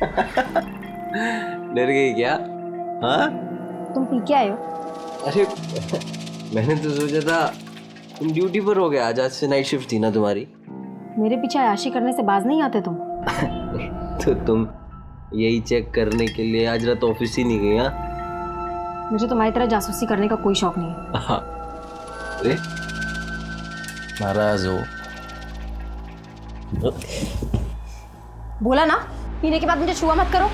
डर गई क्या? हाँ, तुम पी के आए हो? अरे मैंने तो सोचा था तुम ड्यूटी पर हो गया, आज से नाइट शिफ्ट थी ना तुम्हारी। मेरे पीछे अयाशी करने से बाज नहीं आते तुम। तो तुम यही चेक करने के लिए आज रात ऑफिस ही नहीं गई? हाँ, मुझे तुम्हारी तरह जासूसी करने का कोई शौक नहीं है। अरे नाराज हो? बोला ना, पीने के बाद मुझे छुआ मत करो।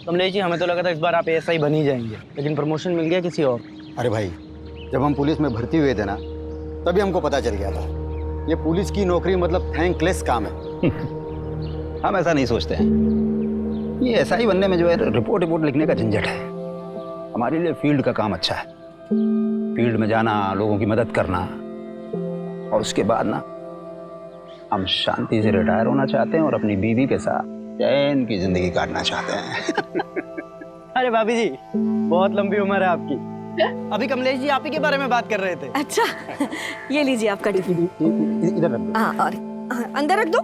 कमलेश जी, हमें तो लगा था इस बार आप एएसआई बन ही जाएंगे, लेकिन प्रमोशन मिल गया किसी और। अरे भाई, जब हम पुलिस में भर्ती हुए थे ना, तभी हमको पता चल गया था ये पुलिस की नौकरी मतलब थैंकलेस काम है। हम ऐसा नहीं सोचते हैं। ये एसआई बनने में जो है रिपोर्ट लिखने का झंझट है। हमारे लिए फील्ड का काम अच्छा है। फील्ड में जाना, लोगों की मदद करना, और उसके बाद ना हम शांति से रिटायर होना चाहते हैं और अपनी बीवी के साथ चैन की जिंदगी काटना चाहते हैं। अरे भाभी जी, बहुत लंबी उम्र है आपकी। अभी कमलेश जी आप ही के बारे में बात कर रहे थे। अच्छा, ये लीजिए आपका टिफिन। इधर रख दो। हाँ, और अंदर रख दो।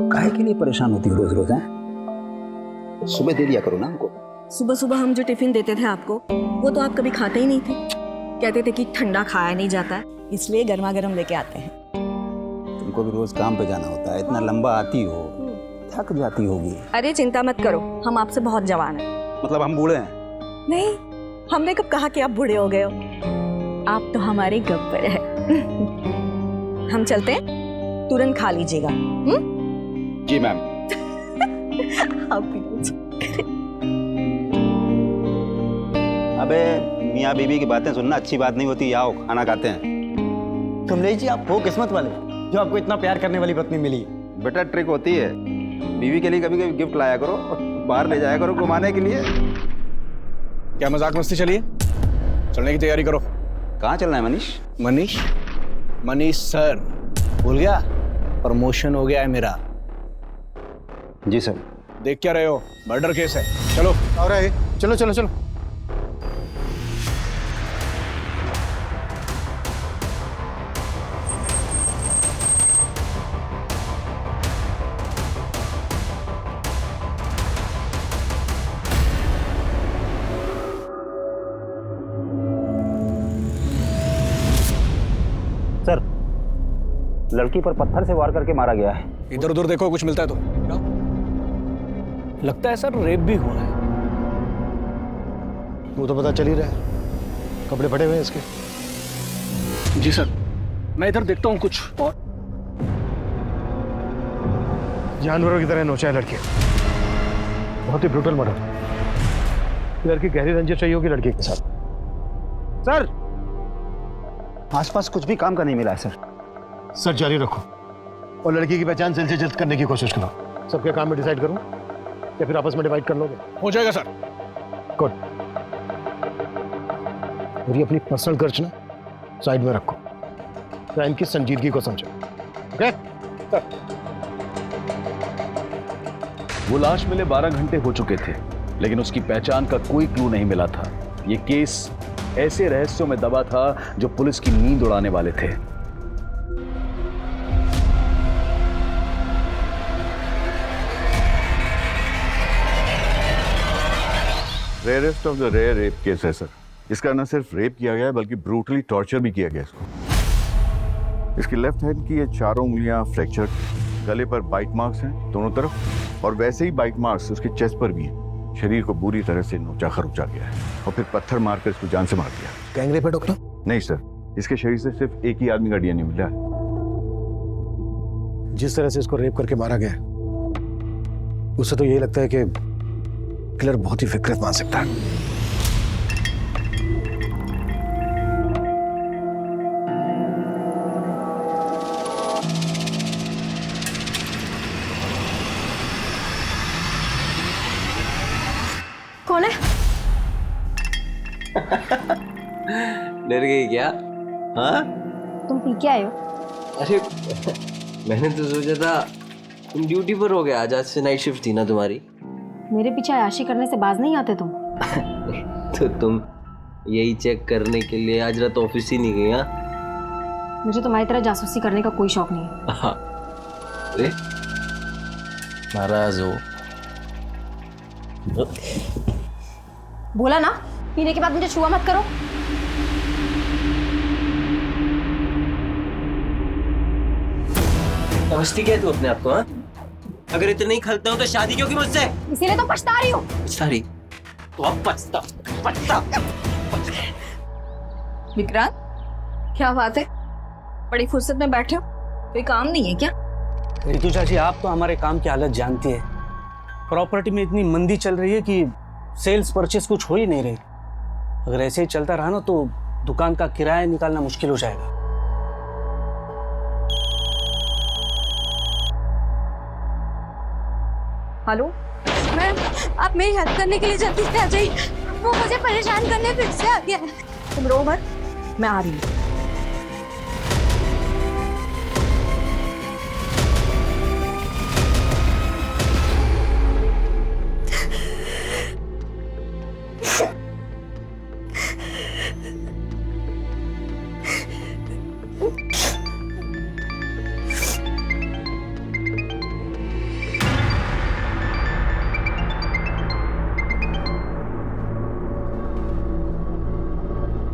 काहे के लिए परेशान होती हो रोज रोज? हैं, सुबह दे दिया करो ना हमको। सुबह सुबह हम जो टिफिन देते थे आपको, वो तो आप कभी खाते ही नहीं थे। कहते थे कि ठंडा खाया नहीं जाता है, इसलिए गर्मा गर्म लेके आते हैं। तुमको भी रोज काम पे जाना होता है, इतना लंबा आती हो, थक जाती होगी। अरे चिंता मत करो, हम आपसे बहुत जवान हैं। मतलब हम बूढ़े हैं? नहीं, हमने कब कहा कि आप बूढ़े हो गए हो। आप तो हमारे गब्बर है। हम चलते हैं, तुरंत खा लीजिएगा। जी मैम। आप भी। अबे मियाँ बीवी की बातें सुनना अच्छी बात नहीं होती। आओ खाना खाते हैं। कमलेश जी, आप वो किस्मत वाले जो आपको इतना प्यार करने वाली पत्नी मिली। बेटा ट्रिक होती है, बीवी के लिए कभी कभी गिफ्ट लाया करो, बाहर ले जाया करो घुमाने के लिए। क्या मजाक मस्ती चलिए, चलने की तैयारी करो। कहाँ चलना है मनीष? मनीष सर, भूल गया? प्रमोशन हो गया है मेरा। जी सर। देख क्या रहे हो, मर्डर केस है। चलो। और चलो चलो चलो। सर, लड़की पर पत्थर से वार करके मारा गया है। इधर उधर देखो, कुछ मिलता है तो। क्या? लगता है सर रेप भी हुआ है। वो तो पता चल ही रहा है, कपड़े फटे हुए हैं इसके। जी सर, मैं इधर देखता हूँ कुछ। और जानवरों की तरह नोचा है लड़की, बहुत ही ब्रूटल मर्डर। लड़की गहरी रंजिश चाहिए होगी लड़की के साथ। सर, आसपास कुछ भी काम का नहीं मिला है सर। सर जारी रखो और लड़की की पहचान जल्द से जल्द करने की कोशिश करो। सबके काम में डिसाइड करूं या फिर आपस में डिवाइड कर लोगे? हो जाएगा सर। गुड। और ये अपनी पर्सनल खर्च ना साइड में रखो, क्राइम की संजीदगी को समझो। ओके? वो लाश मिले 12 घंटे हो चुके थे, लेकिन उसकी पहचान का कोई क्लू नहीं मिला था। ये केस ऐसे रहस्यों में दबा था जो पुलिस की नींद उड़ाने वाले थे। Rarest of the rare rape case है सर। इसका न सिर्फ रेप किया गया है बल्कि ब्रूटली टॉर्चर भी किया गया इसको। इसकी लेफ्ट हैंड की ये चारों उंगलियां फ्रैक्चर, गले पर बाइट मार्क्स हैं दोनों तरफ, और वैसे ही बाइट मार्क्स उसके चेस्ट पर भी हैं। शरीर को बुरी तरह से नोचा खरोचा गया है और फिर पत्थर मारकर इसको जान से मार दिया। गैंगरेप है डॉक्टर? नहीं सर, इसके शरीर से सिर्फ एक ही आदमी का डीएनए मिला है। जिस तरह से इसको रेप करके मारा गया है, उससे तो यही लगता है कि किलर बहुत ही विकृत मानसिकता है। कौन है? डर गई क्या? हाँ? तुम पी के आए हो? अरे मैंने तो सोचा था तुम ड्यूटी पर हो गया आज से नाइट शिफ्ट थी ना तुम्हारी। मेरे पीछे अय्याशी करने से बाज नहीं आते तुम। तो तुम यही चेक करने के लिए आज रात ऑफिस ही नहीं गई? हाँ, मुझे तुम्हारी तरह जासूसी करने का कोई शौक नहीं है। अरे नाराज हो? बोला ना, पीने के बाद मुझे छुआ मत करो। समझती क्या तू अपने आप को? हाँ, अगर इतना ही खलता हो तो शादी क्यों की मुझसे? इसीलिए तो पछता रही हूँ। सारी तो अब पछता। विक्रांत, क्या बात है? बड़ी फुर्सत में बैठे हो, कोई काम नहीं है क्या? रितु चाची, आप तो हमारे काम की हालत जानती है। प्रॉपर्टी में इतनी मंदी चल रही है कि सेल्स परचेस कुछ हो ही नहीं रही। अगर ऐसे ही चलता रहा ना तो दुकान का किराया निकालना मुश्किल हो जाएगा। हेलो मैम, आप मेरी हेल्प करने के लिए जल्दी से आ जाइए। वो मुझे परेशान करने फिर से आ गया है। तुम रो मत, मैं आ रही हूँ।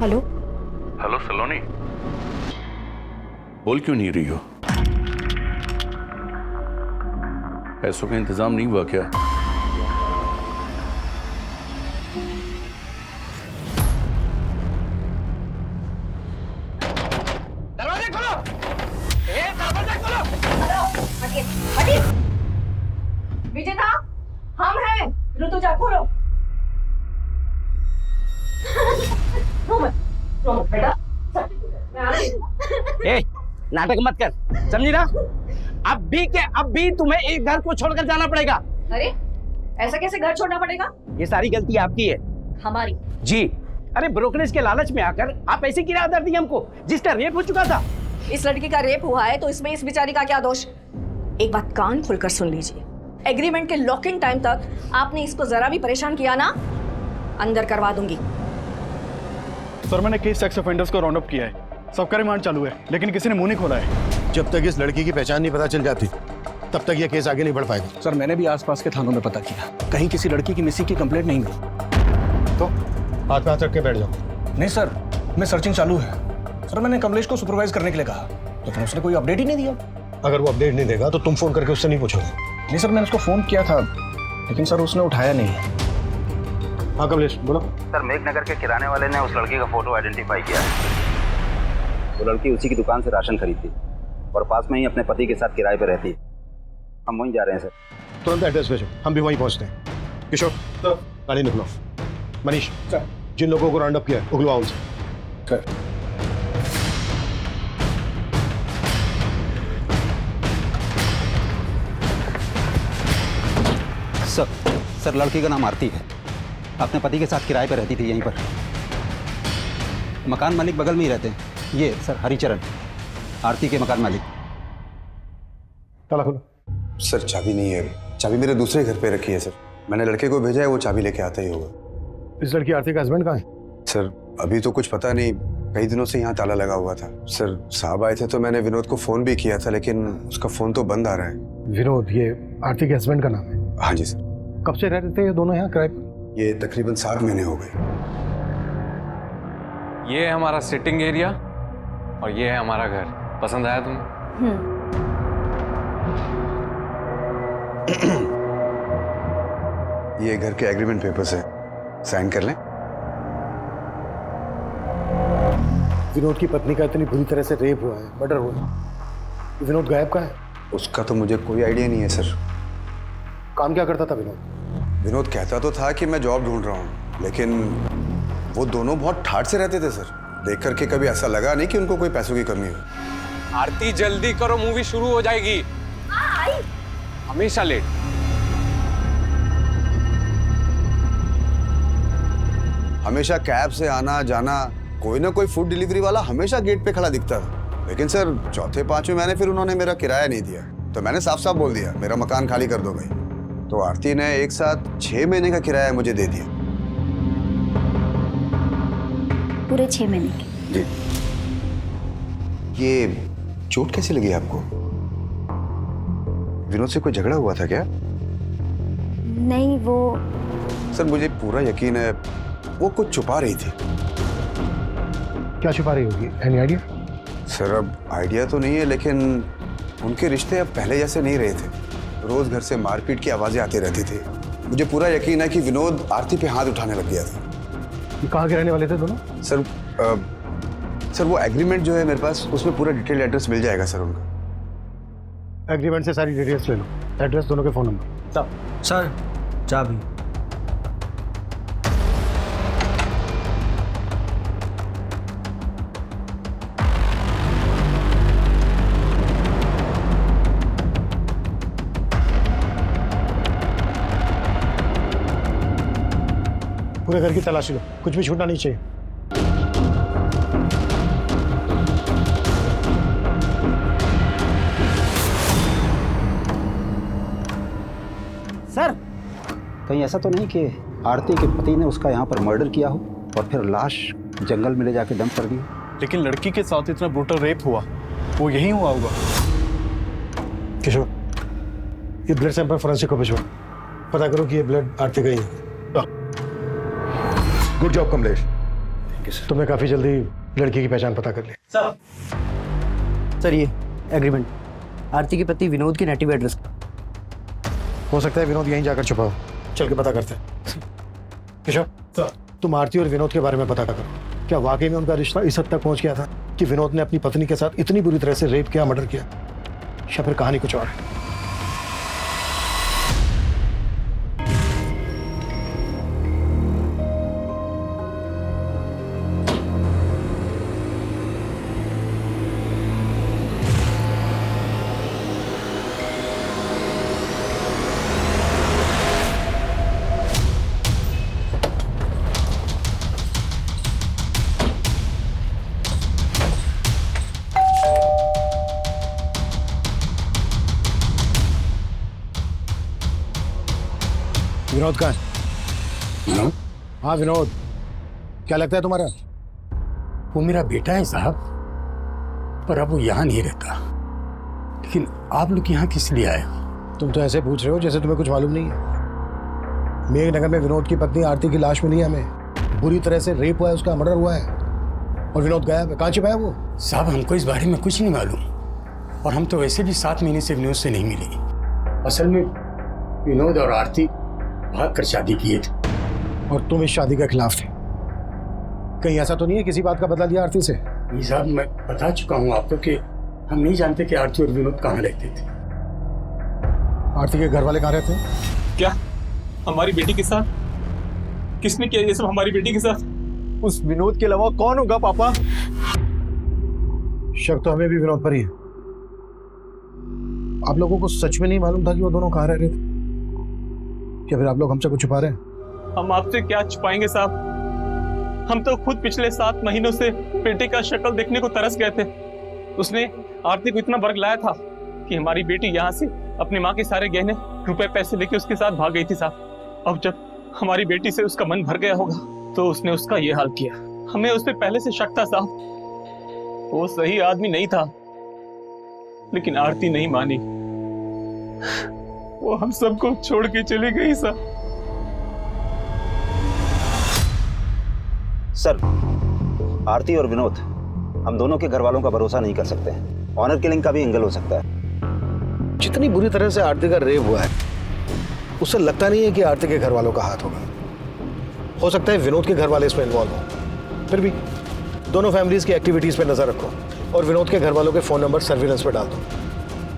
हेलो? हेलो सलोनी, बोल क्यों नहीं रही हो? पैसों का इंतजाम नहीं हुआ क्या? दरवाजे खोलो! दरवाजे खोलो! हटिए! विजेता, हम हैं। ऋतुजा, खोलो। रो मत बेटा। मैं आ रही हूँ। ए, नाटक मत कर, समझी ना? अब भी तुम्हें एक घर को छोड़कर जाना पड़ेगा। अरे, ऐसा कैसे घर छोड़ना पड़ेगा? ये सारी गलती आपकी है। हमारी? जी। अरे ब्रोकरेज के लालच में आकर आप ऐसी किराया दर दी हमको, जिसका रेप हो चुका था। इस लड़की का रेप हुआ है तो इसमें इस बेचारी का क्या दोष? एक बात कान खोलकर सुन लीजिए, एग्रीमेंट के लॉकिंग टाइम तक आपने इसको जरा भी परेशान किया ना, अंदर करवा दूंगी। सर, मैंने केस सेक्स ऑफेंडर्स को राउंड अप किया है। सबका रिमांड चालू है, लेकिन किसी ने मुंह नहीं खोला है। जब तक इस लड़की की पहचान नहीं पता चल जाती, तब तक ये केस आगे नहीं बढ़ पाएगा। सर, मैंने भी आसपास के थानों में पता किया, कहीं किसी लड़की की मिसिंग की कंप्लेंट नहीं हुई। तो हाथ पे हाथ रख के बैठ जाओ। नहीं सर, मैं सर्चिंग चालू है। सर, मैंने कमलेश को सुपरवाइज करने के लिए कहा, लेकिन उसने कोई अपडेट ही नहीं दिया। अगर वो अपडेट नहीं देगा तो तुम फोन करके उससे नहीं पूछोगे? नहीं सर, मैंने उसको फोन किया था, लेकिन सर उसने उठाया नहीं। हाँ कमलेश, बोलो। सर, मेघनगर के किराने वाले ने उस लड़की का फोटो आइडेंटिफाई किया है। वो लड़की उसी की दुकान से राशन खरीदती और पास में ही अपने पति के साथ किराए पर रहती है। हम वहीं जा रहे हैं सर। तुरंत एड्रेस भेजो, हम भी वहीं पहुंचते हैं। किशोर, गाड़ी निकलो। मनीष, जिन लोगों को राउंड अप किया है उगलवाओ उनसे। सर, लड़की का नाम आरती है। अपने पति के साथ किराए पर रहती थी यहीं पर। मकान मालिक बगल में ही रहते हैं। ये सर हरिचरण, आरती के मकान मालिक। ताला खोलो। सर, चाबी नहीं है। चाबी मेरे दूसरे घर पे रखी है सर। मैंने लड़के को भेजा है, वो चाबी लेके आता ही होगा। इस लड़की आरती का हस्बैंड कहाँ है? सर, अभी तो कुछ पता नहीं। कई दिनों से यहाँ ताला लगा हुआ था। सर, साहब आए थे तो मैंने विनोद को फोन भी किया था, लेकिन उसका फोन तो बंद आ रहा है। विनोद, ये आरती के हस्बैंड का नाम है? हाँ जी सर। कब से रह रहे थे ये दोनों यहाँ किराए पर? ये तकरीबन 7 महीने हो गए। ये है हमारा सिटिंग एरिया और ये है हमारा घर। पसंद आया तुम्हें? ये घर के एग्रीमेंट पेपर्स है, साइन कर लें। विनोद की पत्नी का इतनी बुरी तरह से रेप हुआ है, मर्डर हुआ है। विनोद गायब कहाँ है? उसका तो मुझे कोई आइडिया नहीं है सर। काम क्या करता था विनोद? विनोद कहता तो था कि मैं जॉब ढूंढ रहा हूँ, लेकिन वो दोनों बहुत ठाठ से रहते थे सर। देख करके कभी ऐसा लगा नहीं कि उनको कोई पैसों की कमी हो। आरती जल्दी करो, मूवी शुरू हो जाएगी। हमेशा लेट। हमेशा कैब से आना जाना, कोई ना कोई फूड डिलीवरी वाला हमेशा गेट पे खड़ा दिखता था। लेकिन सर चौथे पांचवें महीने फिर उन्होंने मेरा किराया नहीं दिया, तो मैंने साफ साफ बोल दिया मेरा मकान खाली कर दो भाई। तो आरती ने एक साथ 6 महीने का किराया मुझे दे दिया। पूरे 6 महीने के? जी। ये चोट कैसी लगी आपको? विनोद से कोई झगड़ा हुआ था क्या? नहीं, वो सर मुझे पूरा यकीन है वो कुछ छुपा रही थी। क्या छुपा रही होगी? Any idea? सर अब आइडिया तो नहीं है, लेकिन उनके रिश्ते अब पहले जैसे नहीं रहे थे। रोज घर से मारपीट की आवाजें आती रहती थी। मुझे पूरा यकीन है कि विनोद आरती पे हाथ उठाने लग गया था। ये कहाँ के रहने वाले थे दोनों? सर वो एग्रीमेंट जो है मेरे पास, उसमें पूरा डिटेल एड्रेस मिल जाएगा सर उनका। एग्रीमेंट से सारी डिटेल्स ले लो, एड्रेस, दोनों के फोन नंबर। सर चाबी। पूरे घर की तलाशी लो, कुछ भी छूटना नहीं चाहिए। सर, कहीं ऐसा तो नहीं कि आरती के पति ने उसका यहाँ पर मर्डर किया हो और फिर लाश जंगल में ले जाके डंप कर दी? लेकिन लड़की के साथ इतना ब्रूटल रेप हुआ, वो यही हुआ होगा। किशोर, ये ब्लड सैंपल फोरेंसिक को भिजवा, पता करो कि ये ब्लड आरती का ही है। गुड जॉब कमलेश, तुमने काफी जल्दी लड़की की पहचान पता कर ली। सर ये एग्रीमेंट आरती के पति विनोद के नेटिव एड्रेस का। हो सकता है विनोद यहीं जाकर छुपा हो, चल के पता करते हैं। किशोर, तुम आरती और विनोद के बारे में पता करो, क्या वाकई में उनका रिश्ता इस हद तक पहुंच गया था कि विनोद ने अपनी पत्नी के साथ इतनी बुरी तरह से रेप किया, मर्डर किया, या फिर कहानी कुछ और है? विनोद कहाँ है? हाँ विनोद, क्या लगता है तुम्हारा? वो मेरा बेटा है साहब, पर अब वो यहाँ नहीं रहता। लेकिन आप लोग यहाँ किस लिए आए? तुम तो ऐसे पूछ रहे हो जैसे तुम्हें कुछ मालूम नहीं है। मेघनगर में विनोद की पत्नी आरती की लाश मिली है हमें, बुरी तरह से रेप हुआ है, उसका मर्डर हुआ है, और विनोद गायब है। कहाँ छिपा है वो? साहब हमको इस बारे में कुछ नहीं मालूम, और हम तो वैसे भी 7 महीने से विनोद से नहीं मिले। असल में विनोद और आरती भाग कर शादी किए थे, और तुम इस शादी के खिलाफ थे। कहीं ऐसा तो नहीं है किसी बात का बदला लिया आरती से? नहीं साहब, मैं बता चुका हूँ आपको कि हम नहीं जानते कि आरती और विनोद कहाँ रहते थे। आरती के घर वाले कहाँ रहते हैं? क्या हमारी बेटी के साथ? किसने किया ये सब हमारी बेटी के साथ? उस विनोद के अलावा कौन होगा पापा? शक तो हमें भी विनोद पर ही है। आप लोगों को सच में नहीं मालूम था कि वो दोनों कहाँ रह रहे थे? क्या फिर आप लोग हमसे कुछ छुपा रहे हैं? हम आपसे क्या छुपाएंगे साहब, हम तो खुद पिछले 7 महीनों से बेटे का शक्ल देखने को तरस गए थे। उसने आरती को इतना बर्ग लाया था कि हमारी बेटी यहाँ से अपनी माँ के सारे गहने, रुपए, पैसे लेके उसके साथ भाग गई थी साहब। अब जब हमारी बेटी से उसका मन भर गया होगा तो उसने उसका ये हाल किया। हमें उस पर पहले से शक था साहब, वो सही आदमी नहीं था, लेकिन आरती नहीं मानी, वो हम सबको छोड़ के चली गई साहब। सर, आरती और विनोद, हम दोनों के घर वालों का भरोसा नहीं कर सकते। ऑनर किलिंग का भी एंगल हो सकता है। जितनी बुरी तरह से आरती का रेप हुआ है, उससे लगता नहीं है कि आरती के घर वालों का हाथ होगा। हो सकता है विनोद के घर वाले इसमें इन्वॉल्व हो। फिर भी दोनों फैमिलीज की एक्टिविटीज पे नजर रखो और विनोद के घर वालों के फोन नंबर सर्विलेंस पे डाल दो।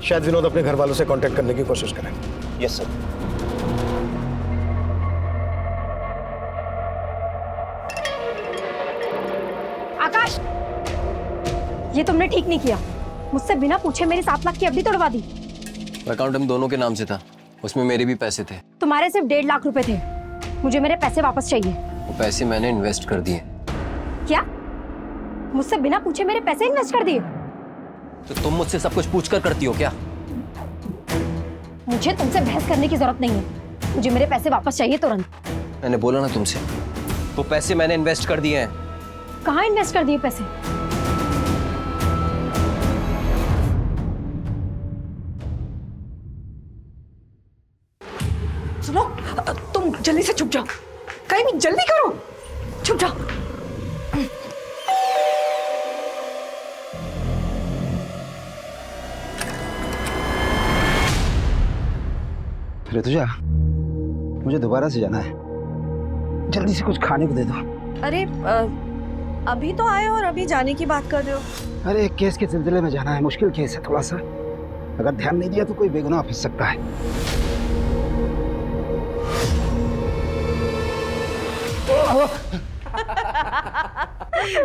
शायद विनोद अपने घर वालों से कांटेक्ट करने की कोशिश करें। Yes sir. आकाश, ये तुमने ठीक नहीं किया। मुझसे बिना पूछे मेरी 7 लाख की एफडी तोड़वा दी। अकाउंट हम दोनों के नाम से था, उसमें मेरे भी पैसे थे। तुम्हारे सिर्फ 1.5 लाख रुपए थे। मुझे मेरे पैसे वापस चाहिए। वो पैसे मैंने इन्वेस्ट कर दिए। क्या? मुझसे बिना पूछे मेरे पैसे इन्वेस्ट कर दिए? तो तुम मुझसे सब कुछ पूछकर करती हो क्या? मुझे तुमसे बहस करने की जरूरत नहीं है। मुझे मेरे पैसे वापस चाहिए तुरंत। मैंने बोला ना तुमसे, वो पैसे मैंने इन्वेस्ट कर दिए हैं। कहाँ इन्वेस्ट कर दिए पैसे? सुनो, तुम जल्दी से छुप जाओ। कहीं भी जल्दी करो, छुप जाओ। ऋतुजा, मुझे दोबारा से जाना है। जल्दी से कुछ खाने को दे दो। अरे अभी तो आए और अभी जाने की बात कर रहे हो। अरे एक केस के सिलसिले में जाना है, मुश्किल केस है थोड़ा सा। अगर ध्यान नहीं दिया तो कोई बेगुनाह फंस सकता है।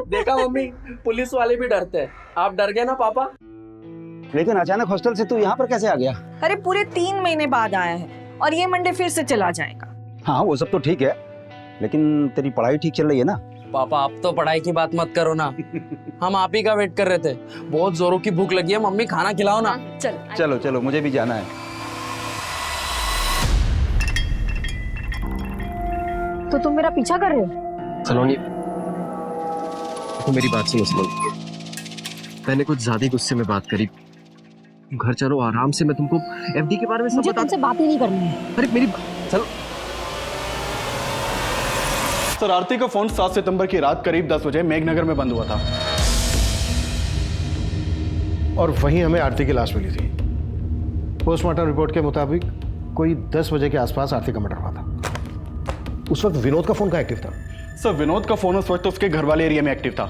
देखा मम्मी, पुलिस वाले भी डरते हैं। आप डर गए ना पापा? लेकिन अचानक हॉस्टल से तू यहाँ पर कैसे आ गया? अरे पूरे 3 महीने बाद आया है और ये मंडे फिर से चला जाएगा। हाँ वो सब तो ठीक है, लेकिन तेरी पढ़ाई ठीक चल रही है ना? पापा आप तो पढ़ाई की बात मत करो ना। हम आप ही का वेट कर रहे थे। बहुत जोरों की भूख लगी है, मम्मी खाना खिलाओ ना। चल चलो चलो, मुझे भी जाना है। तो तुम मेरा पीछा कर रहे हो? सलोनी, तो मेरी बात सुनो सलोनी। मैंने कुछ ज्यादा ही गुस्से में बात करी। घर चलो आराम से, मैं तुमको एफडी के बारे में सब मुझे बता। तुमसे बात ही नहीं करनी है। अरे मेरी चलो। सर, आरती का फोन 7 सितंबर की रात करीब 10 बजे मेघनगर में बंद हुआ था और वहीं हमें आरती की लाश मिली थी। पोस्टमार्टम रिपोर्ट के मुताबिक कोई 10 बजे के आसपास आरती का मर्डर हुआ था। उस वक्त विनोद का फोन का एक्टिव था? सर, विनोद का फोन उस वक्त उसके घर वाले एरिया में एक्टिव था।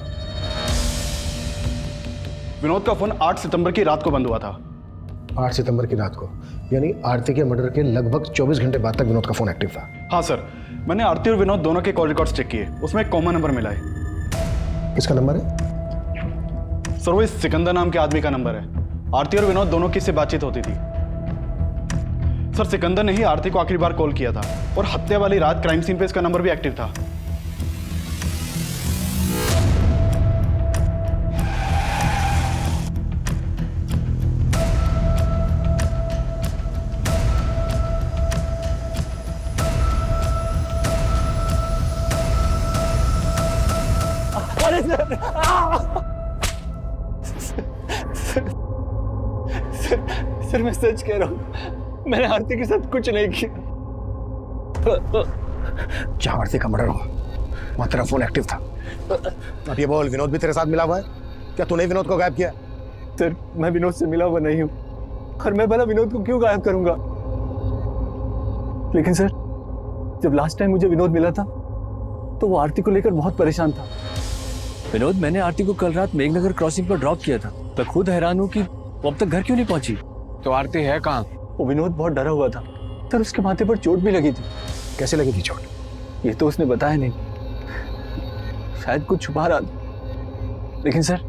विनोद का फोन 8 सितंबर की रात को बंद हुआ था। 8 सितंबर की रात को, यानी आरती के मर्डर के लगभग 24 घंटे बाद तक विनोद का फोन एक्टिव था। हाँ सर, मैंने आरती और विनोद दोनों के कॉल रिकॉर्ड्स चेक किए, उसमें एक कॉमन नंबर मिला है। किसका नंबर है? सर, वो इस सिकंदर नाम के आदमी का नंबर है। आरती और विनोद दोनों की इससे बातचीत होती थी। सर, सिकंदर ने ही आरती को आखिरी बार कॉल किया था और हत्या वाली रात क्राइम सीन पे इसका नंबर भी एक्टिव था। सर मैं सच कह रहा हूँ, मैंने आरती के साथ कुछ नहीं किया। जहां आरती का मर्डर हुआ वहां तेरा फोन एक्टिव था। अब ये बोल, विनोद भी तेरे साथ मिला हुआ है? क्या तूने विनोद को गायब किया? सर, मैं विनोद से मिला हुआ नहीं हूँ और मैं भला विनोद को क्यों गायब करूंगा? लेकिन सर, जब लास्ट टाइम मुझे विनोद मिला था तो वो आरती को लेकर बहुत परेशान था। विनोद, मैंने आरती को कल रात मेघनगर क्रॉसिंग पर ड्रॉप किया था। मैं खुद हैरान हूँ कि वो अब तक घर क्यों नहीं पहुंची। तो आरती है कहाँ? वो विनोद बहुत डरा हुआ था सर, उसके माथे पर चोट भी लगी थी। कैसे लगी थी चोट? ये तो उसने बताया नहीं, शायद कुछ छुपा रहा था। लेकिन सर,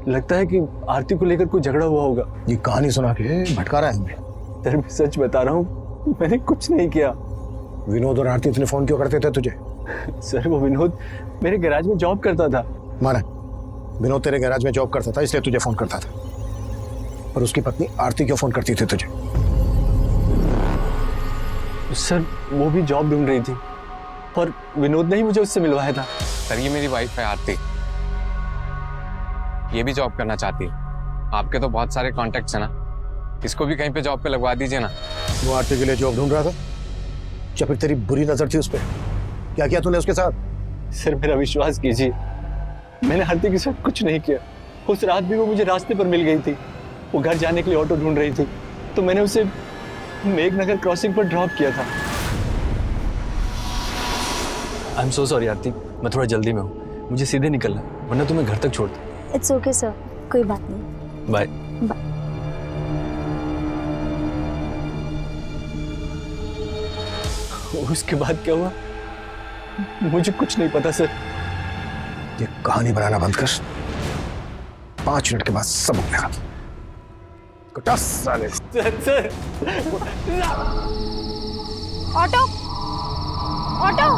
लगता है कि आरती को लेकर कोई झगड़ा हुआ होगा। ये कहानी सुना के भटका रहा है हमें। सर मैं सच बता रहा हूँ, मैंने कुछ नहीं किया। विनोद और आरती इतने फोन क्यों करते थे तुझे? सर, वो विनोद मेरे गैराज में जॉब करता था। माना, विनोद तेरे गैराज में जॉब करता था इसलिए तुझे फोन करता था, पर उसकी पत्नी आरती क्यों फोन करती थी तुझे? सर, वो भी जॉब ढूंढ रही थी और विनोद ने ही मुझे उससे मिलवाया था। सर, ये मेरी वाइफ है आरती, ये भी जॉब करना चाहती है। आपके तो बहुत सारे कॉन्टेक्ट्स हैं ना, इसको भी कहीं पे जॉब पे लगवा दीजिए ना। वो आरती के लिए जॉब ढूंढ रहा था या फिर तेरी बुरी नजर थी उस पर? क्या किया तूने उसके साथ? सर मेरा विश्वास कीजिए, मैंने आरती के साथ कुछ नहीं किया। उस रात भी वो मुझे रास्ते पर मिल गई थी। वो घर जाने के लिए ऑटो ढूंढ रही थी, तो मैंने उसे मेघनगर क्रॉसिंग पर ड्रॉप किया था। आई एम सो सॉरी आरती, मैं थोड़ा जल्दी में हूँ, मुझे सीधे निकलना, वरना तुम्हें घर तक छोड़ दूँ। इट्स ओके सर, कोई बात नहीं। बाय। बाय। उसके बाद क्या हुआ मुझे कुछ नहीं पता सर। ये कहानी बनाना बंद कर, 5 मिनट के बाद सब हो गया। कुटास साले। Sir. Auto, auto.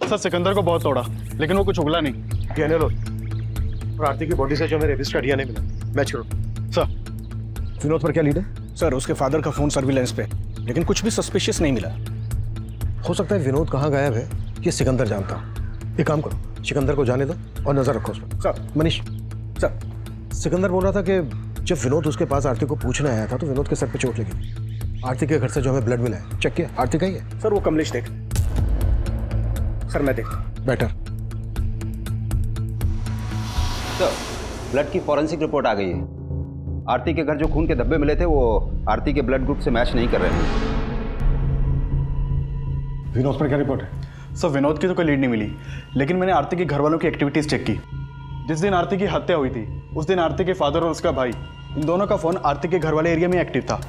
Sir Sikandar को बहुत तोड़ा, लेकिन वो कुछ उगला नहीं। डीएनए लो, और आरती की बॉडी से जो मेरे रेपिस्ट का डीएनए मिला, मैच करो। सर विनोद पर क्या लीड है? सर उसके फादर का फोन सर्विलेंस पे, लेकिन कुछ भी सस्पिशियस नहीं मिला। हो सकता है विनोद कहाँ गायब है ये सिकंदर जानता हो। एक काम करो, सिकंदर को जाने दो और नजर रखो उस पर। सर। मनीष सर, सिकंदर बोल रहा था कि जब विनोद उसके पास आरती को पूछने आया था तो विनोद के सर पे चोट लगी। आरती के घर से जो हमें ब्लड मिला है, चेक किया? आरती का ही है। सर वो कमलेश देख। सर मैं देखता हूं। बेटर। सर ब्लड की फॉरेंसिक रिपोर्ट आ गई है। आरती के घर जो खून के धब्बे मिले थे वो आरती के ब्लड ग्रुप से मैच नहीं कर रहे हैं। विनोद पर क्या रिपोर्ट है? सर विनोद की तो कोई लीड नहीं मिली, लेकिन मैंने आरती के घर वालों की एक्टिविटीज चेक की। जिस दिन आरती की हत्या हुई थी उस दिन आरती के फादर और उसका भाई, इन दोनों का फोन आरती के घर वाले एरिया में एक्टिव था।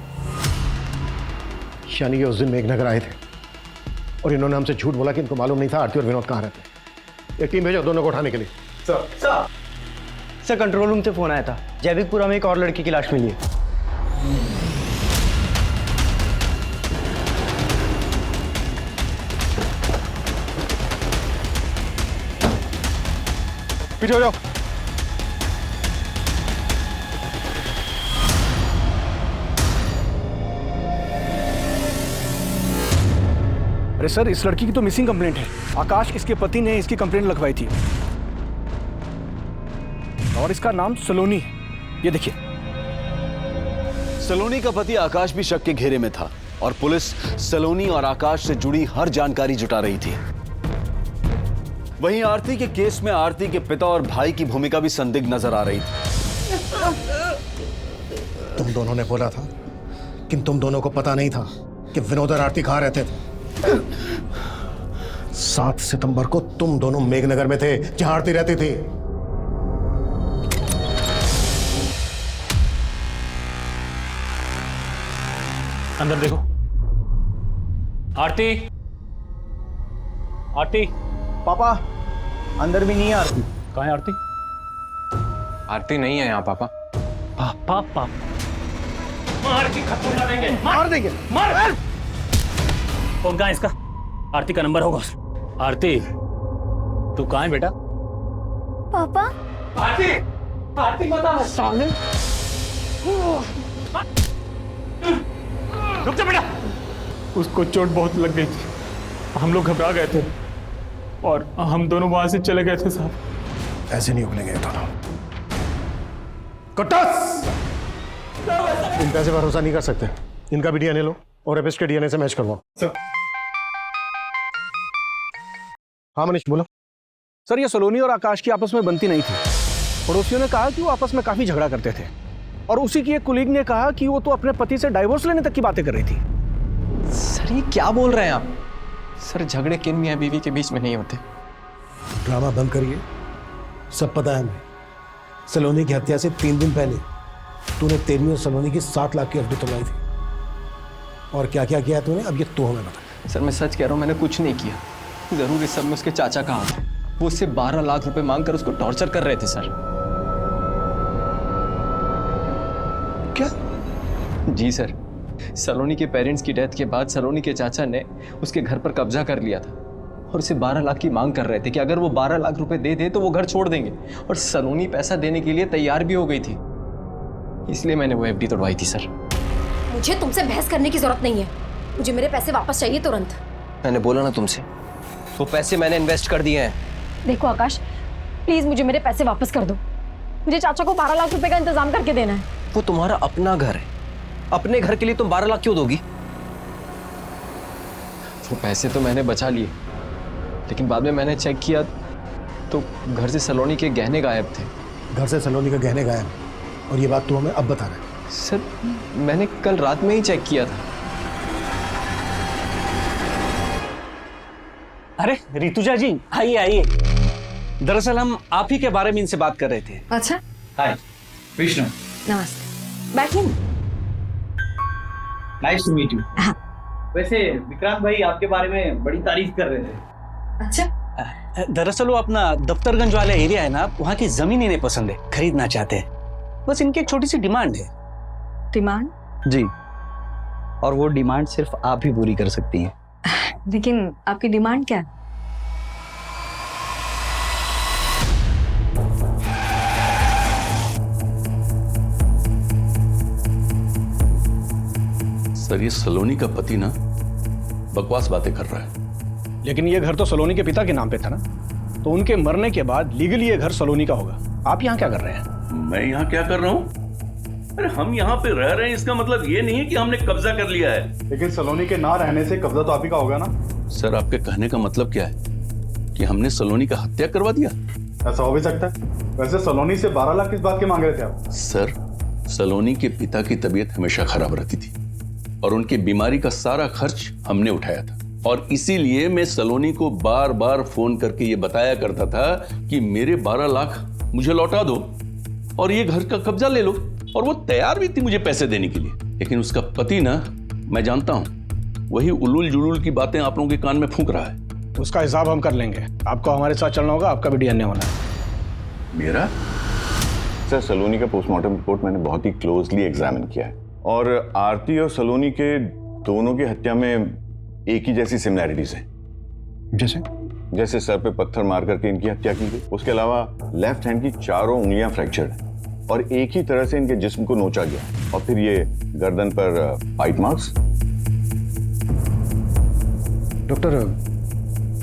यानी कि उस दिन मेघनगर आए थे और इन्होंने हमसे झूठ बोला कि इनको मालूम नहीं था आरती और विनोद कहाँ रहते हैं। एक टीम भेजो दोनों को उठाने के लिए। सर कंट्रोल रूम से फोन आया था, जैविकपुरा में एक और लड़की की लाश मिली है। पीछे हो जाओ। अरे सर इस लड़की की तो मिसिंग कंप्लेंट है। आकाश इसके पति ने इसकी कंप्लेंट लिखवाई थी और इसका नाम सलोनी है। ये देखिए। सलोनी का पति आकाश भी शक के घेरे में था और पुलिस सलोनी और आकाश से जुड़ी हर जानकारी जुटा रही थी। वहीं आरती के केस में आरती के पिता और भाई की भूमिका भी संदिग्ध नजर आ रही थी। तुम दोनों ने बोला था कि तुम दोनों को पता नहीं था कि विनोद और आरती कहाँ रहते थे। 7 सितंबर को तुम दोनों मेघनगर में थे जहां आरती रहती थी। अंदर देखो। आरती, आरती। पापा अंदर भी नहीं है आरती। कहाँ है आरती? आरती नहीं है यहाँ पापा। पापा मार के खत्म कर देंगे। मार देंगे। मार। फोन कहाँ है इसका? आरती का नंबर होगा। आरती तू कहाँ है बेटा? पापा। आरती, आरती बता। साले रुक जा बेटा। उसको चोट बहुत लग गई थी, हम लोग घबरा गए थे और हम दोनों वहां से चले गए थे साहब। ऐसे नहीं उगलेंगे दोनों। कटस! इनका से भरोसा नहीं कर सकते। इनका भी डीएनए लो और रेपिस्ट के डीएनए से मैच करवाओ। हाँ मनीष बोलो। सर ये सलोनी और आकाश की आपस में बनती नहीं थी। पड़ोसियों ने कहा कि वो आपस में काफी झगड़ा करते थे और उसी की एक कुलीग ने कहा कि वो तो अपने पति से डाइवोर्स लेने तक की बातें कर रही थी। सर ये क्या बोल रहे हैं आप? सर झगड़े किन मियां बीवी के बीच में नहीं होते। ड्रामा बंद करिए, सब पता है हमें। सलोनी की हत्या से 3 दिन पहले तूने तेरी और सलोनी की 7 लाख की एफडी तोड़वाई थी। और क्या क्या किया तूने, अब ये तू हमें बता। सर मैं सच कह रहा हूँ, मैंने कुछ नहीं किया। जरूर इस सब में उसके चाचा का हाथ है। वो उससे 12 लाख रुपए मांगकर उसको टॉर्चर कर रहे थे सर। क्या? जी सर, सलोनी के पेरेंट्स की डेथ के बाद सलोनी के चाचा ने उसके घर पर कब्जा कर लिया था और उसे 12 लाख की मांग कर रहे थे कि अगर वो 12 लाख रुपए दे दे तो वो घर छोड़ देंगे, और सलोनी पैसा देने के लिए तैयार भी हो गई थी। इसलिए मैंने वो एफडी तोड़वाई थी सर। मुझे तुमसे बहस करने की जरूरत नहीं है, मुझे मेरे पैसे वापस चाहिए तुरंत। मैंने बोला ना तुमसे, वो पैसे मैंने इन्वेस्ट कर दिए हैं। देखो आकाश, प्लीज मुझे मेरे पैसे वापस कर दो। मुझे चाचा को 12 लाख रुपए का इंतजाम करके देना है। वो तुम्हारा अपना घर है, अपने घर के लिए तुम 12 लाख क्यों दोगी? वो पैसे तो मैंने बचा लिए, लेकिन बाद में मैंने चेक किया तो घर से सलोनी के गहने गायब थे। घर से सलोनी के गहने गायब, और ये बात तू हमें अब बता रहा है? सर मैंने कल रात में ही चेक किया था। अरे रितुजा जी, आइए आइए। दरअसल हम आप ही के बारे में इनसे बात कर रहे थे। अच्छा, हाय विष्णु। नमस्ते, बैठिए। Nice to meet you. वैसे विक्रांत भाई आपके बारे में बड़ी तारीफ कर रहे थे। अच्छा, दरअसल वो अपना दफ्तरगंज वाला एरिया है ना, वहाँ की जमीन इन्हें पसंद है, खरीदना चाहते हैं। बस इनकी एक छोटी सी डिमांड है। डिमांड? जी, और वो डिमांड सिर्फ आप ही पूरी कर सकती हैं। लेकिन आपकी डिमांड क्या है? सर ये सलोनी का पति ना बकवास बातें कर रहा है। लेकिन ये घर तो सलोनी के पिता के नाम पे था ना, तो उनके मरने के बाद लीगली ये घर सलोनी का होगा। आप यहाँ क्या कर रहे हैं? मैं यहाँ क्या कर रहा हूँ? अरे हम यहाँ पे रह रहे हैं, इसका मतलब ये नहीं है कि हमने कब्जा कर लिया है। लेकिन सलोनी के ना रहने से कब्जा तो आप ही का होगा ना? सर आपके कहने का मतलब क्या है कि हमने सलोनी का हत्या करवा दिया? ऐसा हो भी सकता है। वैसे सलोनी से 12 लाख किस बात के मांग रहे थे आप? सर सलोनी के पिता की तबीयत हमेशा खराब रहती थी और उनकी बीमारी का सारा खर्च हमने उठाया था, और इसीलिए मैं सलोनी को बार बार फोन करके ये बताया करता था कि मेरे 12 लाख मुझे लौटा दो और ये घर का कब्जा ले लो, और वो तैयार भी थी मुझे पैसे देने के लिए। लेकिन उसका पति ना, मैं जानता हूं, वही उलूल जुलूल की बातें आप लोगों के कान में फूंक रहा है। उसका हिसाब हम कर लेंगे। आपको हमारे साथ चलना होगा, आपका भी डीएनए होना है। मेरा? सर सलोनी का पोस्टमार्टम रिपोर्ट मैंने बहुत ही क्लोजली एग्जामिन किया है, और आरती और सलोनी के दोनों की हत्या में एक ही जैसी सिमिलैरिटीज हैं। जैसे सर पे पत्थर मार करके इनकी हत्या की गई, उसके अलावा लेफ्ट हैंड की चारों उंगलियां फ्रैक्चर्ड हैं, और एक ही तरह से इनके जिस्म को नोचा गया, और फिर ये गर्दन पर बाइट मार्क्स। डॉक्टर,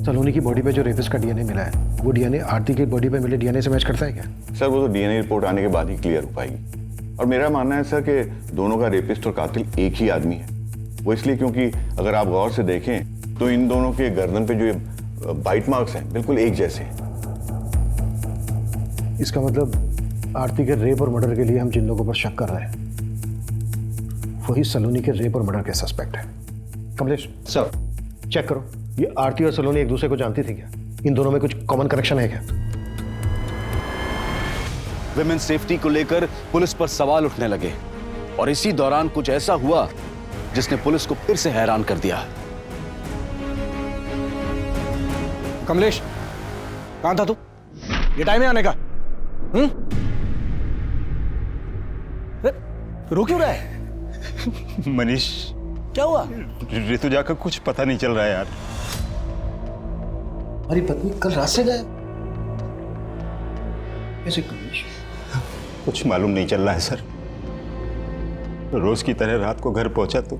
सलोनी की बॉडी पे जो रेपिस्ट का डीएनए मिला है, वो डीएनए आरती की बॉडी पे मिले डीएनए से मैच करता है क्या? सर वो तो डीएनए रिपोर्ट आने के बाद ही क्लियर हो पाएगी, और मेरा मानना है सर कि दोनों का रेपिस्ट और कातिल एक ही आदमी है। वो इसलिए क्योंकि अगर आप गौर से देखें तो इन दोनों के गर्दन पे जो ये बाइट मार्क्स हैं बिल्कुल एक जैसे हैं। इसका मतलब आरती के रेप और मर्डर के लिए हम जिन लोगों पर शक कर रहे हैं वही सलोनी के रेप और मर्डर के सस्पेक्ट हैं। कमलेश सर, चेक करो, ये आरती और सलोनी एक दूसरे को जानती थी क्या? इन दोनों में कुछ कॉमन कनेक्शन है क्या? विमेन सेफ्टी को लेकर पुलिस पर सवाल उठने लगे, और इसी दौरान कुछ ऐसा हुआ जिसने पुलिस को फिर से हैरान कर दिया। कमलेश, कहां था तू? ये टाइम है आने का? रो क्यों रहा है? मनीष, क्या हुआ? ऋतुजा का कुछ पता नहीं चल रहा है यार। हमारी पत्नी कल रात से गायब कैसे? कमलेश, कुछ मालूम नहीं चल रहा है सर। रोज की तरह रात को घर पहुंचा तो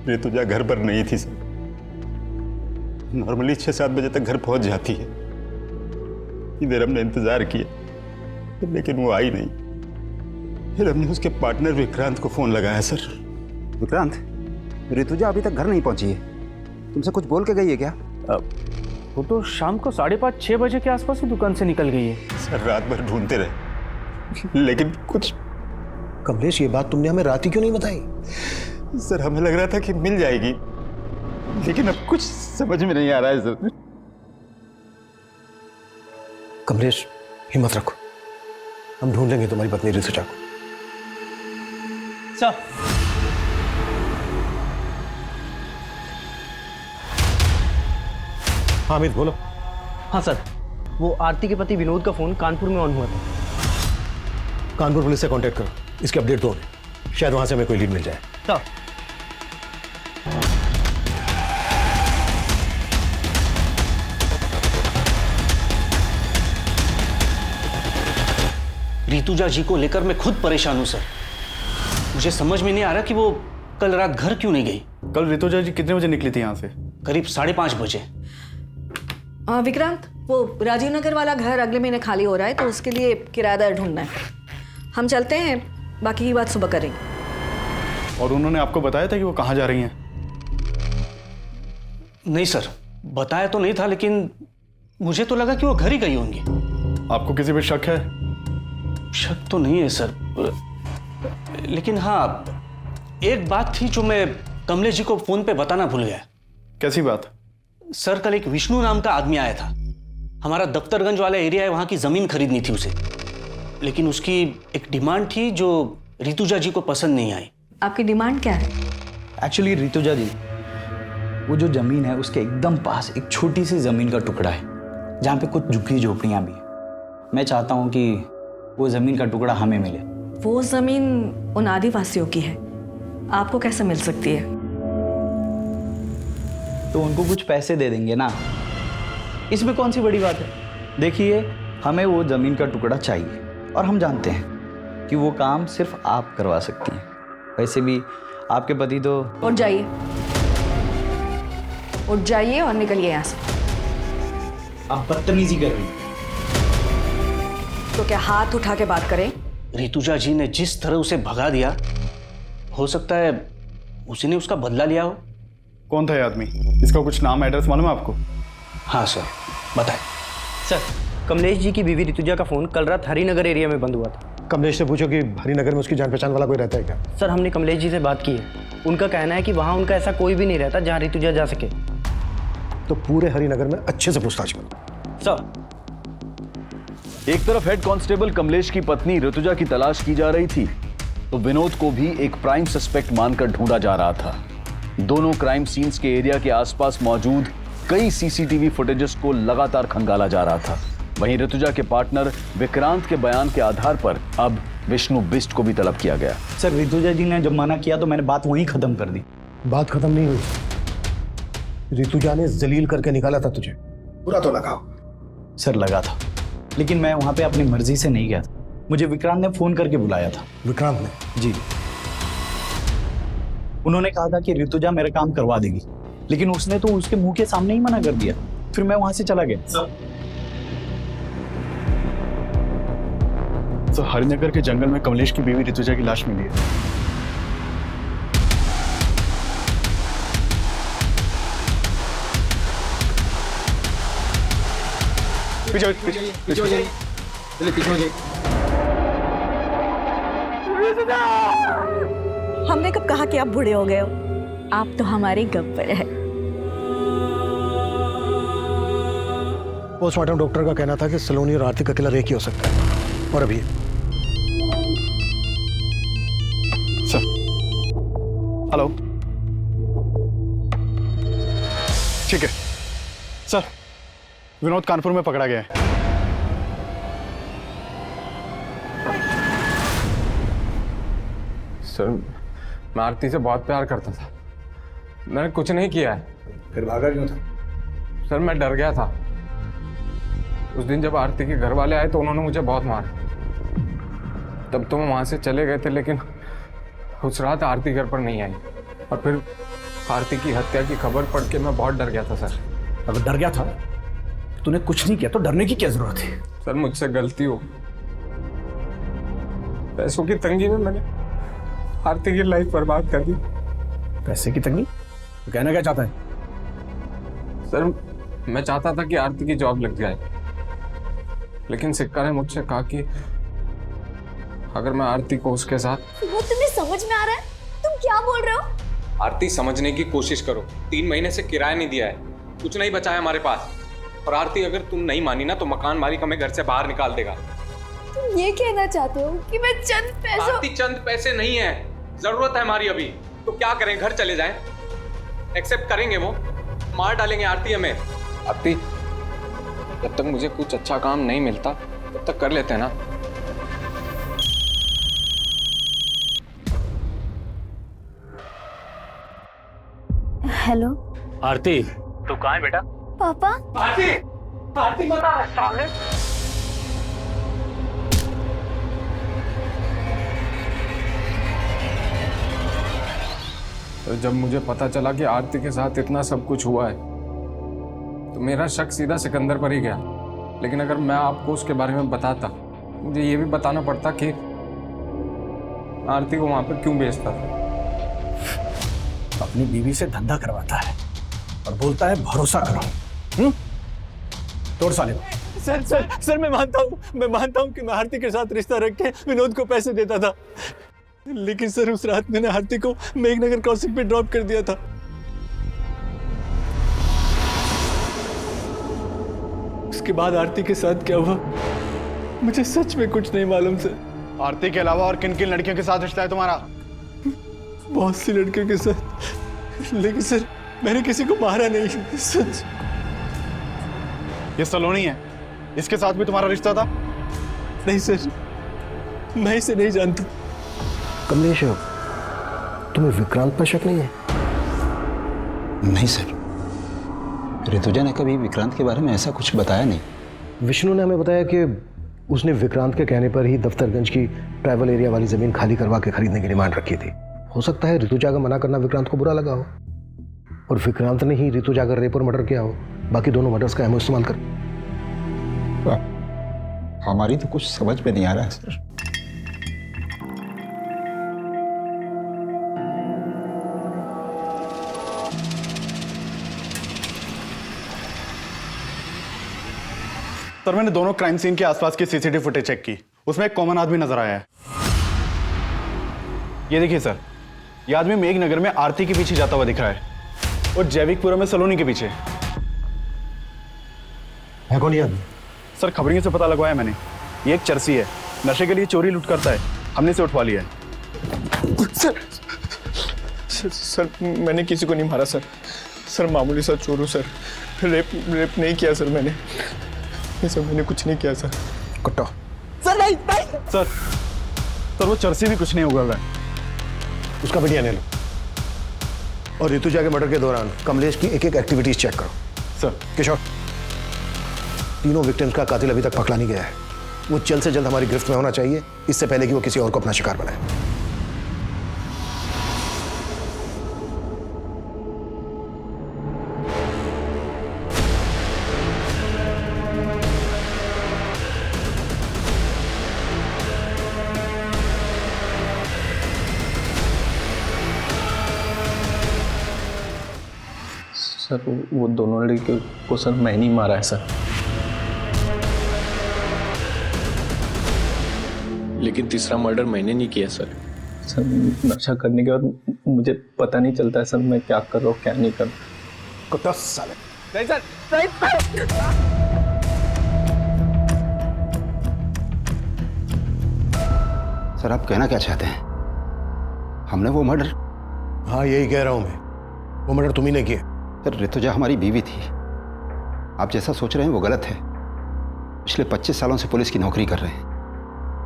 ऋतुजा घर पर नहीं थी सर। नॉर्मली 6-7 बजे तक घर पहुंच जाती है। इधर हमने इंतजार किया लेकिन वो आई नहीं। फिर हमने उसके पार्टनर विक्रांत को फोन लगाया सर। विक्रांत, ऋतुजा अभी तक घर नहीं पहुंची है, तुमसे कुछ बोल के गई है क्या? वो तो शाम को 5:30-6 बजे के आसपास ही दुकान से निकल गई है सर। रात भर ढूंढते रहे लेकिन कुछ। कमलेश, ये बात तुमने हमें रात ही क्यों नहीं बताई? सर हमें लग रहा था कि मिल जाएगी, लेकिन अब कुछ समझ में नहीं आ रहा है सर। कमलेश, हिम्मत रखो, हम ढूंढ लेंगे तुम्हारी पत्नी ऋतुजा को। सर, हामिद बोलो। हाँ सर, वो आरती के पति विनोद का फोन कानपुर में ऑन हुआ था। कानपुर पुलिस से कांटेक्ट करो, इसकी अपडेट दो, शायद वहां से हमें कोई लीड मिल जाए। सर, रितुजा जी को लेकर मैं खुद परेशान हूं सर। मुझे समझ में नहीं आ रहा कि वो कल रात घर क्यों नहीं गई। कल रितुजा जी कितने बजे निकली थी यहाँ से? करीब 5:30 बजे। विक्रांत, वो राजीव नगर वाला घर अगले महीने खाली हो रहा है, तो उसके लिए किराएदार ढूंढना है। हम चलते हैं, बाकी की बात सुबह करेंगे। और उन्होंने आपको बताया था कि वो कहाँ जा रही हैं? नहीं सर, बताया तो नहीं था, लेकिन मुझे तो लगा कि वो घर ही गई होंगी। आपको किसी पे शक है? शक तो नहीं है सर, लेकिन हाँ, एक बात थी जो मैं कमलेश जी को फोन पे बताना भूल गया। कैसी बात? सर, कल एक विष्णु नाम का आदमी आया था। हमारा दफ्तरगंज वाला एरिया है, वहां की जमीन खरीदनी थी उसे, लेकिन उसकी एक डिमांड थी जो रितुजा जी को पसंद नहीं आई। आपकी डिमांड क्या है? एक्चुअली रितुजा जी, वो जो जमीन है उसके एकदम पास एक छोटी सी जमीन का टुकड़ा है जहाँ पे कुछ झुग्गी झोपड़ियाँ भी हैं। मैं चाहता हूँ कि वो जमीन का टुकड़ा हमें मिले। वो जमीन उन आदिवासियों की है, आपको कैसे मिल सकती है? तो उनको कुछ पैसे दे देंगे ना, इसमें कौन सी बड़ी बात है। देखिए, हमें वो जमीन का टुकड़ा चाहिए और हम जानते हैं कि वो काम सिर्फ आप करवा सकती हैं। वैसे भी आपके पति तो... उठ जाइए, उठ जाइए और निकलिए यहाँ से। आप बदतमीजी कर रही हैं। तो क्या हाथ उठा के बात करें? रितुजा जी ने जिस तरह उसे भगा दिया, हो सकता है उसी ने उसका बदला लिया हो। कौन था ये आदमी? इसका कुछ नाम एड्रेस मालूम है आपको? हाँ सर, बताएं। सर, कमलेश जी की बीवी रितुजा का फोन कल रात हरिनगर एरिया में बंद हुआ था। कमलेश से पूछो कि हरिनगर में उसकी जान पहचान वाला कोई रहता है क्या? सर, हमने कमलेश जी से बात की है। उनका कहना है कि वहाँ उनका ऐसा कोई भी नहीं रहता जहाँ रितुजा जा सके। तो पूरे हरिनगर में अच्छे से पूछताछ करो। सर, एक तरफ हेड कांस्टेबल कमलेश की पत्नी ऋतुजा की तलाश की जा रही थी, तो विनोद को भी एक प्राइम सस्पेक्ट मानकर ढूंढा जा रहा था। दोनों क्राइम सीन्स के एरिया के आसपास मौजूद कई सीसीटीवी फुटेजेस को लगातार खंगाला जा रहा था। वहीं ऋतुजा के पार्टनर विक्रांत के बयान के आधार पर अब विष्णु बिष्ट को भी तलब किया गया। सर, रितुजा जी ने जब मना किया तो मैंने बात वहीं खत्म कर दी। बात खत्म नहीं हुई, रितुजा ने जलील करके निकाला था तुझे। बुरा तो लगा? सर, लगा था, लेकिन मैं वहां पे अपनी मर्जी से नहीं गया था। मुझे विक्रांत ने फोन करके बुलाया था। विक्रांत ने? जी। उन्होंने कहा था कि रितुजा मेरा काम करवा देगी, लेकिन उसने तो उसके मुंह के सामने ही मना कर दिया। फिर मैं वहां से चला गया। तो हरिनगर के जंगल में कमलेश की बीवी रितुजा की लाश मिली है। पीछे हमने कब कहा कि आप बूढ़े हो गए हो? आप तो हमारे गब्बर है। पोस्टमार्टम डॉक्टर का कहना था कि सलोनी और आरती का किलर एक ही हो सकता है। और अभी सर, हेलो, ठीक है सर, विनोद कानपुर में पकड़ा गया है। सर, मैं आरती से बहुत प्यार करता था। मैंने कुछ नहीं किया है। फिर भागा क्यों था? सर, मैं डर गया था। उस दिन जब आरती के घर वाले आए तो उन्होंने मुझे बहुत मारा। तब तो मैं वहां से चले गए थे, लेकिन उस रात आरती घर पर नहीं आई। और फिर आरती की हत्या की खबर पढ़ के मैं बहुत डर गया था सर। अगर डर गया था, तूने कुछ नहीं किया तो डरने की क्या जरूरत है? सर, मुझसे गलती हो। पैसों की तंगी में मैंने आरती की लाइफ बर्बाद कर दी। पैसे की तंगी? तो कहना क्या चाहता है? सर, मैं चाहता था कि आरती की जॉब लग जाए, लेकिन सिक्का ने मुझसे कहा कि अगर मैं आरती को उसके साथ... वो तुम्हें समझ में आ रहा है? तुम क्या बोल रहे हो? आरती, समझने की कोशिश करो। 3 महीने से किराया नहीं दिया है, कुछ नहीं बचा है हमारे पास। और आरती, अगर तुम नहीं मानी ना तो मकान मालिक हमें घर से बाहर निकाल देगा। तुम ये कहना चाहते हो कि मैं चंद पैसों... आरती, चंद पैसे नहीं है, जरूरत है हमारी अभी। तो क्या करें, घर चले जाएं? एक्सेप्ट करेंगे वो? मार डालेंगे आरती हमें। आरती, जब तक मुझे कुछ अच्छा काम नहीं मिलता तब तक कर लेते हैं ना। हेलो आरती, तू कहाँ है बेटा? पापा। आरती, आरती बता सामने। तो जब मुझे पता चला कि आरती के साथ इतना सब कुछ हुआ है तो मेरा शक सीधा सिकंदर पर ही गया। लेकिन अगर मैं आपको उसके बारे में बताता, मुझे ये भी बताना पड़ता कि आरती को वहां पर क्यों भेजता था। अपनी बीवी से धंधा करवाता है और बोलता है भरोसा करो। तोड़ साले को। सर सर सर मैं मानता हूँ कि मैं आरती के साथ रिश्ता रख के विनोद को पैसे देता था, लेकिन सर उस रात मैंने आरती को मेघनगर क्रॉसिंग पे ड्रॉप कर दिया था। उसके बाद आरती के साथ क्या हुआ मुझे सच में कुछ नहीं मालूम सर। आरती के अलावा और किन किन लड़कियों के साथ रिश्ता है तुम्हारा? बहुत सी लड़कियों के साथ, लेकिन सर मैंने किसी को मारा नहीं। सच। ये सलोनी है, इसके साथ भी तुम्हारा रिश्ता था? नहीं सर, मैं इसे नहीं जानता। कमलेश, तुम्हें विक्रांत पर शक नहीं है? नहीं सर, ऋतुजा ने कभी विक्रांत के बारे में ऐसा कुछ बताया नहीं। विष्णु ने हमें बताया कि उसने विक्रांत के कहने पर ही दफ्तरगंज की ट्राइबल एरिया वाली जमीन खाली करवा के खरीदने की डिमांड रखी थी। हो सकता है ऋतुजा का मना करना विक्रांत को बुरा लगा हो और विक्रांत ने ही ऋतुजा का रेप और मर्डर किया हो, बाकी दोनों मर्डर्स का एमओ इस्तेमाल कर। हमारी तो कुछ समझ में नहीं आ रहा है सर। सर मैंने दोनों क्राइम सीन के आसपास की सीसीटीवी फुटेज चेक की, उसमें एक कॉमन आदमी नजर आया है। ये देखिए सर, ये आदमी मेघनगर में आरती के पीछे जाता हुआ दिख रहा है और जैविकपुरा में सलोनी के पीछे। है कौन ये आदमी? सर खबरियों से पता लगवाया मैंने, ये एक चरसी है, नशे के लिए चोरी लूट करता है, हमने इसे उठवा लिया है। सर मैंने किसी को नहीं मारा सर। सर मामूली सा चोर हूँ सर, रेप नहीं किया सर मैंने। सर मैंने कुछ नहीं किया सर। कुट्टा। सर नहीं। सर वो चरसी भी कुछ नहीं उगल रहा है। उसका भी डीएनए लो और ऋतुजा के मर्डर के दौरान कमलेश की एक एक एक्टिविटीज चेक करो। सर। किशोर, तीनों विक्टिम्स का कातिल अभी तक पकड़ा नहीं गया है। वो जल्द से जल्द हमारी गिरफ्त में होना चाहिए, इससे पहले कि वो किसी और को अपना शिकार बनाए। सर वो दोनों लड़के को सर मैं नहीं मारा है सर। लेकिन तीसरा मर्डर मैंने नहीं किया सर। सर नशा करने के बाद मुझे पता नहीं चलता है सर मैं क्या कर रहा हूँ क्या नहीं कर रहा। कुत्ता साले। नहीं सर, नहीं। सर आप कहना क्या चाहते हैं? हमने वो मर्डर? हाँ यही कह रहा हूं मैं, वो मर्डर तुम्ही ने किया। सर ऋतुजा हमारी बीवी थी, आप जैसा सोच रहे हैं वो गलत है। पिछले 25 सालों से पुलिस की नौकरी कर रहे हैं,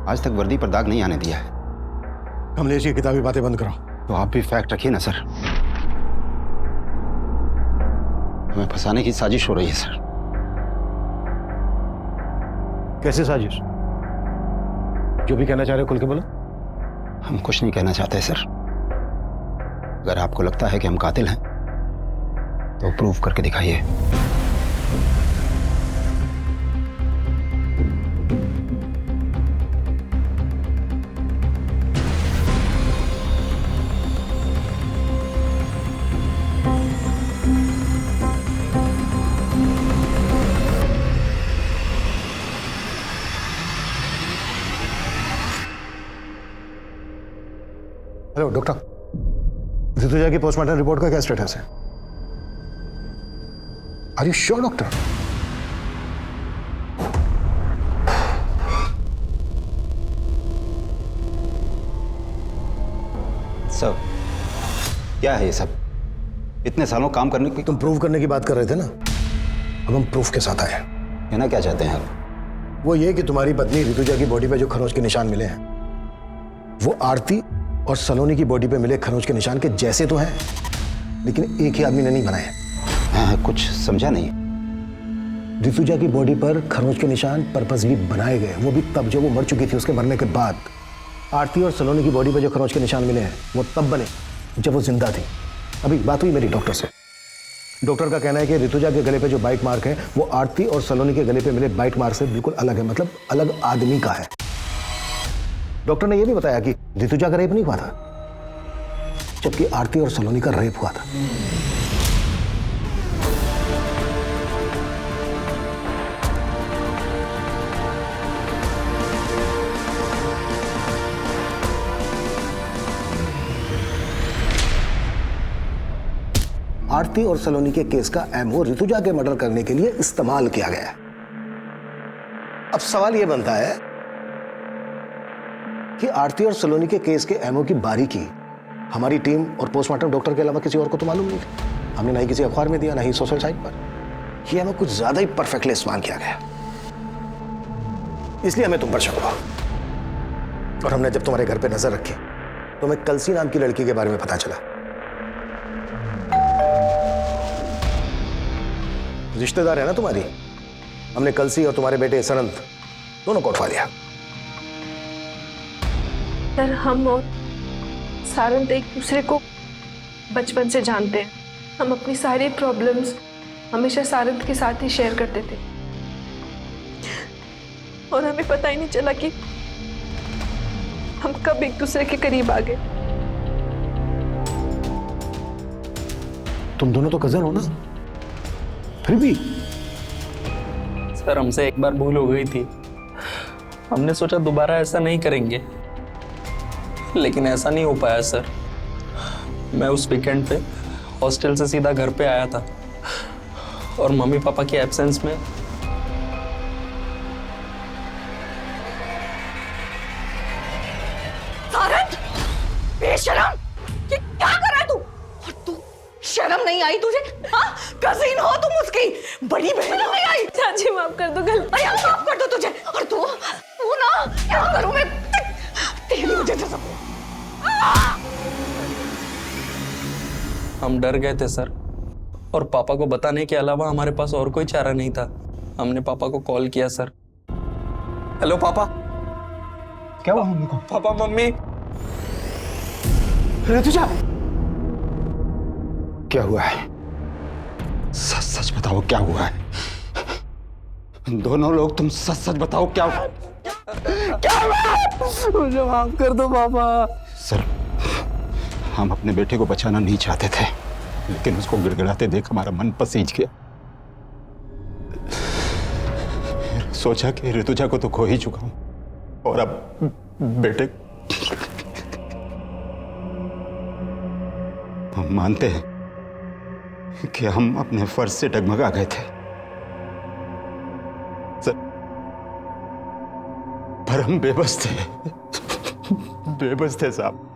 आज तक वर्दी पर दाग नहीं आने दिया है। कमलेश ये किताबी बातें बंद करो। तो आप भी फैक्ट रखिए ना सर। हमें फंसाने की साजिश हो रही है सर। कैसे साजिश? जो भी कहना चाह रहे हो खुल के बोलो। हम कुछ नहीं कहना चाहते सर। अगर आपको लगता है कि हम कातिल हैं तो प्रूव करके दिखाइए। हेलो डॉक्टर, ऋतुजा की पोस्टमार्टम रिपोर्ट का क्या स्टेटस है? Are you sure doctor? सब क्या है ये सब? इतने सालों काम करने की तुम प्रूव करने की बात कर रहे थे ना, अब हम प्रूफ के साथ आए हैं। कहना क्या चाहते हैं आप? वो ये कि तुम्हारी पत्नी ऋतुजा की बॉडी पे जो खरोंच के निशान मिले हैं वो आरती और सलोनी की बॉडी पे मिले खरोंच के निशान के जैसे तो हैं, लेकिन एक ही आदमी ने नहीं बनाए। हाँ, कुछ समझा नहीं। ऋतुजा की बॉडी पर खरोंच के निशान पर्पसली बनाए गए, वो भी तब जब वो मर चुकी थी। उसके मरने के बाद आरती और सलोनी की बॉडी पर जो खरोंच के निशान मिले हैं वो तब बने जब वो जिंदा थी। अभी बात हुई मेरी डॉक्टर से। डॉक्टर का कहना है कि ऋतुजा के गले पे जो बाइट मार्क है वो आरती और सलोनी के गले पे मिले बाइट मार्क से बिल्कुल अलग है, मतलब अलग आदमी का है। डॉक्टर ने यह भी बताया कि ऋतुजा का रेप नहीं हुआ था, जबकि आरती और सलोनी का रेप हुआ था। आरती और सलोनी के केस का एमओ ऋतुजा के मर्डर करने के लिए इस्तेमाल किया गया है। अब सवाल यह बनता है कि आरती और सलोनी के केस के एमओ की बारीकी हमारी टीम और पोस्टमार्टम डॉक्टर के अलावा किसी और को तो मालूम नहीं थी। हमने ना ही किसी अखबार में दिया, ना ही सोशल साइट पर। यह एमओ कुछ ज्यादा ही परफेक्टली इस्तेमाल किया गया, इसलिए हमें तुम पर शक हुआ। और हमने जब तुम्हारे घर पे नजर रखी तो हमें कलसी नाम की लड़की के बारे में पता चला। रिश्तेदार है ना तुम्हारी। हमने कलसी और तुम्हारे बेटे सनंत दोनों को उठवा लिया। सर, हम और सारंत एक दूसरे को बचपन से जानते हैं। हम अपनी सारी प्रॉब्लम्स हमेशा सारंत के साथ ही शेयर करते थे और हमें पता ही नहीं चला कि हम कब एक दूसरे के करीब आ गए। तुम दोनों तो कजन हो ना, फिर भी। सर, हमसे एक बार भूल हो गई थी। हमने सोचा दोबारा ऐसा नहीं करेंगे, लेकिन ऐसा नहीं हो पाया सर। मैं उस वीकेंड पे हॉस्टल से सीधा घर पे आया था और मम्मी पापा के एब्सेंस में सारंग, बेशरम, ये क्या कर रहा है तू? और तू शर्म नहीं आई तुझे? हाँ, कजिन हो तुम उसकी, बड़ी बहन नहीं आई? चाची माफ कर दो, गलती। अरे माफ कर दो तुझे। और तू ना, क्या करूं मैं तेरी वजह से? सब हम डर गए थे सर, और पापा को बताने के अलावा हमारे पास और कोई चारा नहीं था। हमने पापा को कॉल किया सर। हेलो पापा। क्या हुआ मम्मी को? पापा, मम्मी। ऋतुजा, क्या हुआ है? सच सच बताओ क्या हुआ है? दोनों लोग तुम सच सच बताओ क्या हुआ? क्या हुआ? मुझे माफ कर दो पापा। सर, हम अपने बेटे को बचाना नहीं चाहते थे, लेकिन उसको गिड़गिड़ाते देख हमारा मन पसीज गया। सोचा कि ऋतुजा को तो खो ही चुका हूं, और अब बेटे। हम मानते हैं कि हम अपने फर्ज से डगमगा गए थे सर, पर हम बेबस थे। बेबस थे साहब।